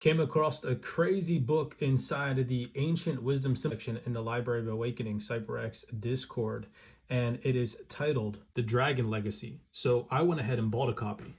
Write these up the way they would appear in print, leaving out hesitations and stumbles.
Came across a crazy book inside the Ancient Wisdom section in the Library of Awakening CyberX Discord, and it is titled The Dragon Legacy. So I went ahead and bought a copy.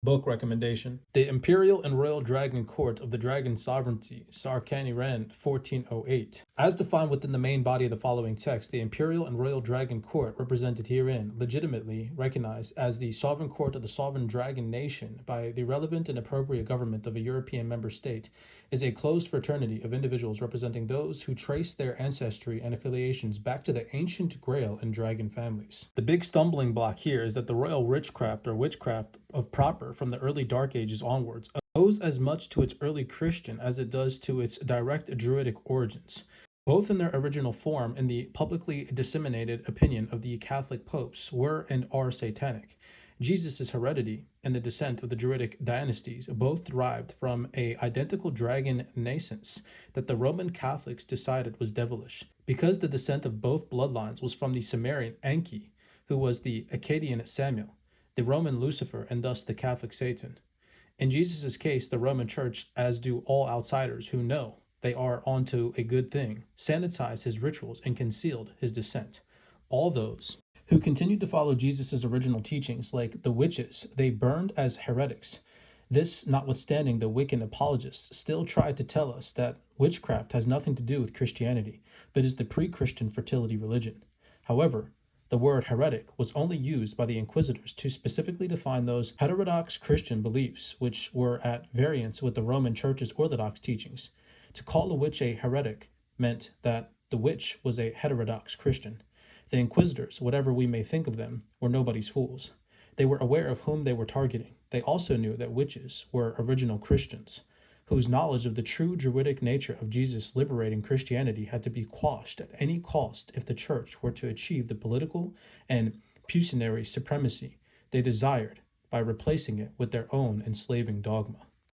Book recommendation: The Imperial and Royal Dragon Court of the Dragon Sovereignty, Sarkani Rand, 1408. As defined within the main body of the following text, the Imperial and Royal Dragon Court, represented herein, legitimately recognized as the sovereign court of the sovereign dragon nation by the relevant and appropriate government of a European member state, is a closed fraternity of individuals representing those who trace their ancestry and affiliations back to the ancient Grail and dragon families. The big stumbling block here is that the royal witchcraft or witchcraft of proper from the early Dark Ages onwards owes as much to its early Christian as it does to its direct Druidic origins, both in their original form and the publicly disseminated opinion of the Catholic popes were and are satanic. Jesus' heredity and the descent of the Druidic dynasties both derived from a identical dragon nascence that the Roman Catholics decided was devilish, because the descent of both bloodlines was from the Sumerian Enki, who was the Akkadian Samuel, the Roman Lucifer, and thus the Catholic Satan. In Jesus' case, the Roman Church, as do all outsiders who know they are onto a good thing, sanitized his rituals and concealed his descent. All those who continued to follow Jesus' original teachings, like the witches, they burned as heretics. This notwithstanding, the Wiccan apologists still tried to tell us that witchcraft has nothing to do with Christianity, but is the pre-Christian fertility religion. However, the word heretic was only used by the inquisitors to specifically define those heterodox Christian beliefs which were at variance with the Roman Church's orthodox teachings. To call a witch a heretic meant that the witch was a heterodox Christian. The inquisitors, whatever we may think of them, were nobody's fools. They were aware of whom they were targeting. They also knew that witches were original Christians, whose knowledge of the true Druidic nature of Jesus' liberating Christianity had to be quashed at any cost if the church were to achieve the political and pecuniary supremacy they desired by replacing it with their own enslaving dogma.